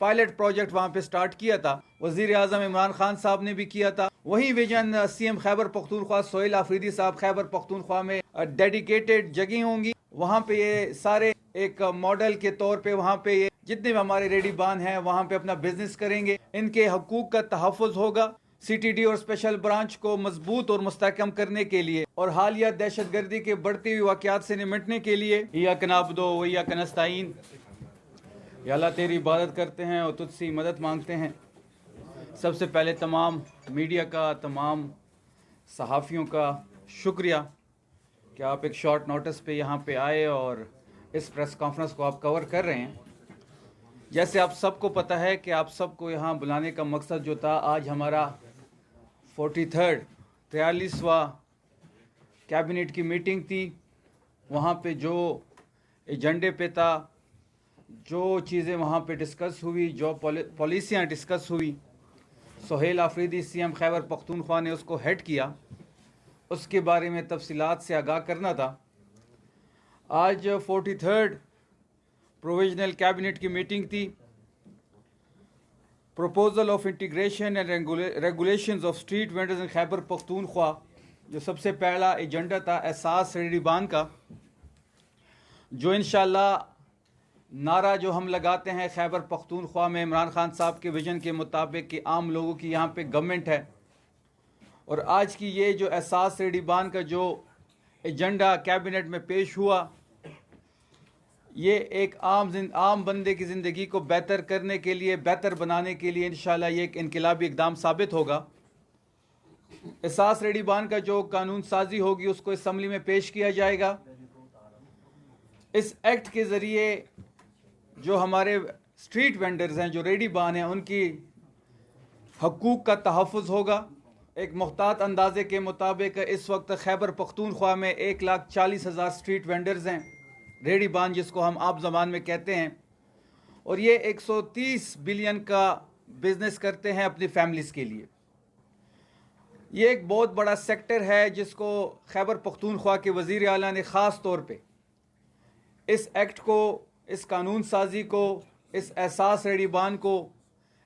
Pilot project वहाँ पे start किया था, वज़ीर आज़म इमरान खान साहब ने भी किया था। वही विजन सीएम खैबर पख्तूनख्वा सोहेल आफरीदी साहब खैबर पख्तूनख्वा में डेडिकेटेड जगह होंगी। वहाँ पे ये सारे एक मॉडल के तौर पे वहाँ पे ये जितने भी हमारे रेडीबान हैं वहाँ पे अपना बिजनेस करेंगे। इनके हकूक का तहफ़्फ़ुज़ होगा। सीटीडी और स्पेशल ब्रांच को मजबूत और मुस्तहकम करने के लिए और हालिया दहशत गर्दी के बढ़ती हुई वाक़यात से निमटने के लिए इय्याक नअबुदु व इय्याक नस्तईन, या अल्लाह तेरी इबादत करते हैं और तुझसे मदद मांगते हैं। सबसे पहले तमाम मीडिया का, तमाम सहाफ़ियों का शुक्रिया कि आप एक शॉर्ट नोटिस पे यहाँ पे आए और इस प्रेस कॉन्फ्रेंस को आप कवर कर रहे हैं। जैसे आप सबको पता है कि आप सबको यहाँ बुलाने का मकसद जो था, आज हमारा 43वां कैबिनेट की मीटिंग थी। वहाँ पे जो एजेंडे पे था, जो चीज़ें वहाँ पे डिस्कस हुई, जो पॉलिसियाँ डिस्कस हुई, सोहेल आफरीदी सीएम खैबर पख्तूनख्वा ने उसको हेड किया, उसके बारे में तफसीलात से आगाह करना था। आज 43rd प्रोविजनल कैबिनेट की मीटिंग थी। Proposal of integration and regulations of street vendors in Khyber Pakhtunkhwa, जो सबसे पहला एजेंडा था एहसास रेडीबान का, जो इंशाल्लाह नारा जो हम लगाते हैं खैबर पख्तूनख्वा में इमरान खान साहब के विजन के मुताबिक कि आम लोगों की यहाँ पे गवर्नमेंट है। और आज की ये जो एहसास रेडीबान का जो एजेंडा कैबिनेट में पेश हुआ, ये एक आम बंदे की ज़िंदगी को बेहतर करने के लिए, बेहतर बनाने के लिए इंशाल्लाह ये एक इनकलाबी इक़दाम साबित होगा। एहसास रेडीबान का जो कानून साजी होगी उसको असम्बली में पेश किया जाएगा। इस एक्ट के ज़रिए जो हमारे स्ट्रीट वेंडर्स हैं, जो रेडीबान हैं, उनकी हकूक़ का तहफ़्फ़ुज़ होगा। एक मुख्तात अंदाजे के मुताबिक इस वक्त खैबर पख्तूनख्वा में 1,40,000 स्ट्रीट वेंडर्स हैं, रेडीबान जिसको हम आप ज़बान में कहते हैं, और ये 130 बिलियन का बिज़नेस करते हैं अपनी फैमिलीज़ के लिए। ये एक बहुत बड़ा सेक्टर है जिसको खैबर पख्तूनख्वा के वज़ीर आला ने ख़ास तौर पे इस एक्ट को, इस कानून साजी को, इस एहसास रेडीबान को,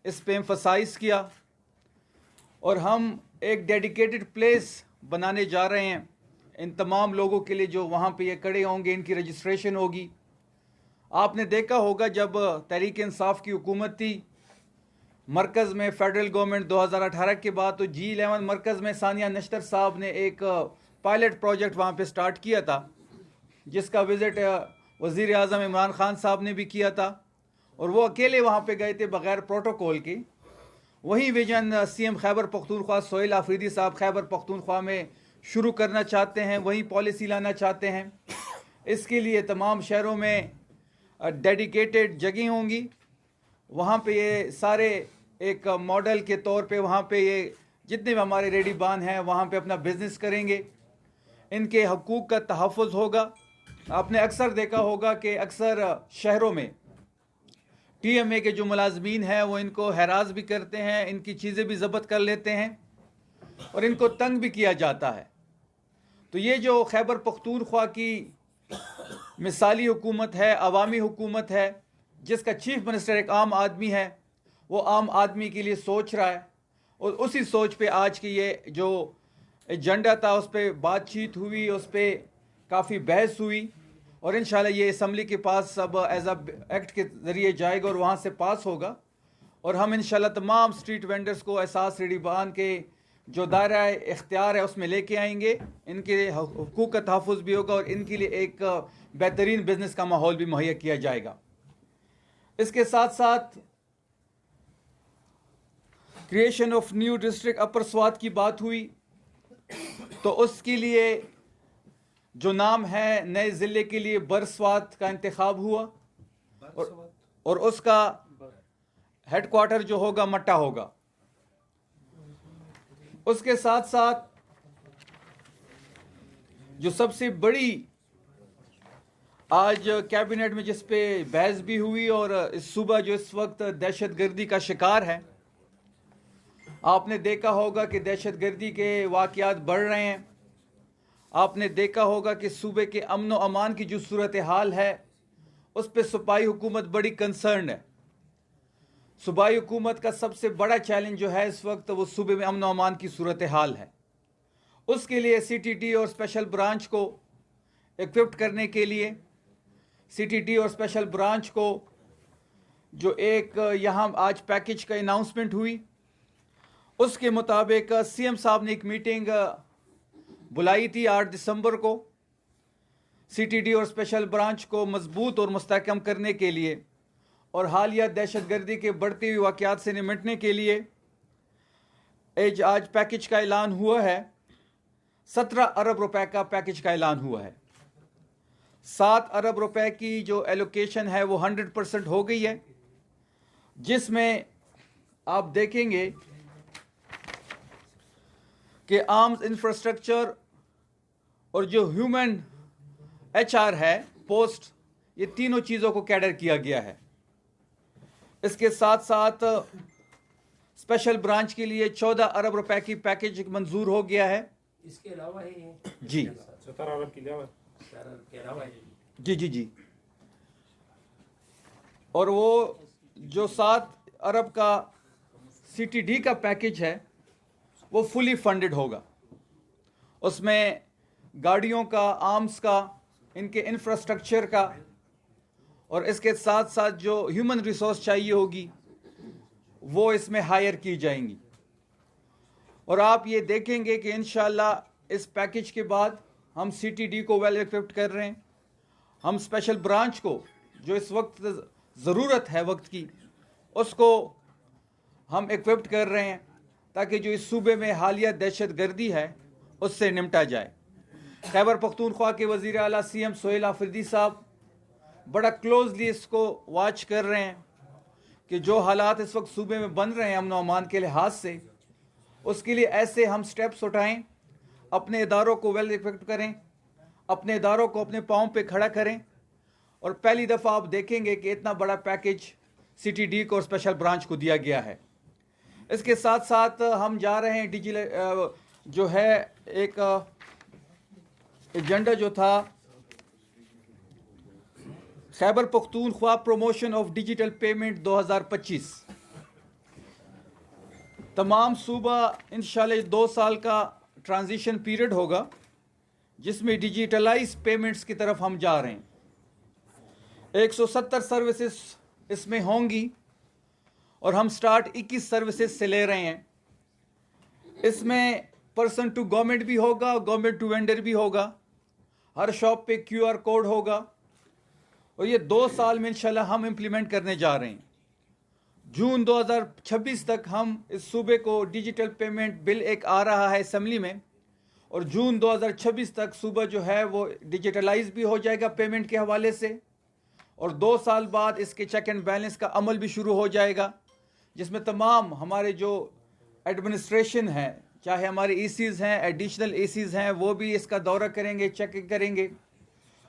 इस पे एम्फसाइज़ किया। और हम एक डेडिकेटेड प्लेस बनाने जा रहे हैं इन तमाम लोगों के लिए जो वहाँ पे ये खड़े होंगे, इनकी रजिस्ट्रेशन होगी। आपने देखा होगा जब तहरीक इंसाफ की हुकूमत थी मरकज़ में, फेडरल गवर्नमेंट 2018 के बाद, तो G11 मरकज़ में सानिया नश्तर साहब ने एक पायलट प्रोजेक्ट वहाँ पे स्टार्ट किया था, जिसका विज़िट वज़ीर आज़म इमरान खान साहब ने भी किया था और वो अकेले वहाँ पे गए थे बग़ैर प्रोटोकॉल के। वही विजन सीएम खैबर पख्तूनख्वा सोहेल आफरीदी साहब खैबर पख्तूनख्वा में शुरू करना चाहते हैं, वही पॉलिसी लाना चाहते हैं। इसके लिए तमाम शहरों में डेडिकेटेड जगह होंगी। वहाँ पे ये सारे एक मॉडल के तौर पे वहाँ पे ये जितने भी हमारे रेडीबान हैं वहाँ पे अपना बिजनेस करेंगे। इनके हकूक़ का तहफ़्फ़ुज़ होगा। आपने अक्सर देखा होगा कि अक्सर शहरों में TMA के जो मुलाजमीन हैं वो इनको हरास भी करते हैं, इनकी चीज़ें भी ज़ब्त कर लेते हैं और इनको तंग भी किया जाता है। तो ये जो खैबर पख्तूनख्वा की मिसाली हुकूमत है, अवामी हुकूमत है, जिसका चीफ मिनिस्टर एक आम आदमी है, वो आम आदमी के लिए सोच रहा है और उसी सोच पे आज की ये जो एजेंडा था उस पर बातचीत हुई, उस पर काफ़ी बहस हुई और इंशाल्लाह ये असम्बली के पास सब एज अ एक्ट के ज़रिए जाएगा और वहाँ से पास होगा। और हम इंशाल्लाह तमाम स्ट्रीट वेंडर्स को एहसास रेडीबान के जो दायरा इख्तियार है उसमें लेके आएंगे। इनके हुकूक का तहफ़्फ़ुज़ भी होगा और इनके लिए एक बेहतरीन बिजनेस का माहौल भी मुहैया किया जाएगा। इसके साथ साथ क्रिएशन ऑफ न्यू डिस्ट्रिक्ट अपर स्वात की बात हुई, तो उसके लिए जो नाम है नए ज़िले के लिए बरस्वात का इंतखाब हुआ और उसका हेडक्वार्टर जो होगा मट्टा होगा। उसके साथ साथ जो सबसे बड़ी आज कैबिनेट में जिस पे बहस भी हुई और इस सूबा जो इस वक्त दहशतगर्दी का शिकार है, आपने देखा होगा कि दहशतगर्दी के वाक़यात बढ़ रहे हैं। आपने देखा होगा कि सूबे के अमन व अमान की जो सूरत हाल है उस पर सूबाई हुकूमत बड़ी कंसर्न है। सूबाई हुकूमत का सबसे बड़ा चैलेंज जो है इस वक्त वो सूबे में अमन व अमान की सूरत हाल है। उसके लिए CTD और स्पेशल ब्रांच को इक्विप्ड करने के लिए CTD और स्पेशल ब्रांच को जो एक यहाँ आज पैकेज का अनाउंसमेंट हुई, उसके मुताबिक CM साहब ने एक मीटिंग बुलाई थी 8 दिसंबर को CTD और स्पेशल ब्रांच को मजबूत और मुस्तहकम करने के लिए और हालिया दहशतगर्दी के बढ़ते हुए वाक़यात से निपटने के लिए आज पैकेज का ऐलान हुआ है। 17 अरब रुपए का पैकेज का ऐलान हुआ है। 7 अरब रुपए की जो एलोकेशन है वो 100% हो गई है, जिसमें आप देखेंगे कि आर्म्स इंफ्रास्ट्रक्चर और जो ह्यूमन HR है पोस्ट, ये तीनों चीज़ों को कैडर किया गया है। इसके साथ साथ स्पेशल ब्रांच के लिए 14 अरब रुपए की पैकेज मंजूर हो गया है। इसके अलावा है जी 17 अरब के अलावा जी और वो जो 7 अरब का CTD का पैकेज है वो फुली फंडेड होगा। उसमें गाड़ियों का, आर्म्स का, इनके इंफ्रास्ट्रक्चर का और इसके साथ साथ जो ह्यूमन रिसोर्स चाहिए होगी वो इसमें हायर की जाएंगी। और आप ये देखेंगे कि इंशाल्लाह इस पैकेज के बाद हम CTD को वेल इक्विप्ड कर रहे हैं। हम स्पेशल ब्रांच को जो इस वक्त ज़रूरत है वक्त की, उसको हम इक्विप्ड कर रहे हैं ताकि जो इस सूबे में हालिया दहशतगर्दी है उससे निपटा जाए। खैबर पख्तूनख्वा के वज़ीर आला CM सोहेल आफरीदी साहब बड़ा क्लोजली इसको वॉच कर रहे हैं कि जो हालात इस वक्त सूबे में बन रहे हैं अमन व अमान के लिहाज से, उसके लिए ऐसे हम स्टेप्स उठाएं, अपने इदारों को वेल इक्विप्ड करें, अपने इदारों को अपने पाँव पे खड़ा करें। और पहली दफ़ा आप देखेंगे कि इतना बड़ा पैकेज CTD को और स्पेशल ब्रांच को दिया गया है। इसके साथ साथ हम जा रहे हैं जो है एक एजेंडा जो था Khyber Pakhtunkhwa promotion of digital payment 2025, तमाम सूबा इंशाल्लाह 2 साल का ट्रांजिशन पीरियड होगा जिसमें डिजिटलाइज पेमेंट्स की तरफ हम जा रहे हैं। 170 सर्विसेज इसमें होंगी और हम स्टार्ट 21 सर्विसेज से ले रहे हैं। इसमें पर्सन टू गवर्नमेंट भी होगा, गवर्नमेंट टू वेंडर भी होगा, हर शॉप पे QR कोड होगा और ये 2 साल में इंशाल्लाह हम इम्प्लीमेंट करने जा रहे हैं। जून 2026 तक हम इस सूबे को डिजिटल पेमेंट बिल एक आ रहा है असेंबली में और जून 2026 तक सूबा जो है वो डिजिटलाइज भी हो जाएगा पेमेंट के हवाले से और 2 साल बाद इसके चेक एंड बैलेंस का अमल भी शुरू हो जाएगा, जिसमें तमाम हमारे जो एडमिनिस्ट्रेशन है, चाहे हमारे ECs हैं, एडिशनल ECs हैं, वो भी इसका दौरा करेंगे, चेक करेंगे।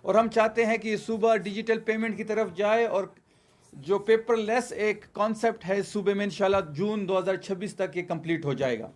और हम चाहते हैं कि ये सूबा डिजिटल पेमेंट की तरफ जाए और जो पेपरलेस एक कॉन्सेप्ट है इस सूबे में इंशाल्लाह जून 2026 तक ये कंप्लीट हो जाएगा।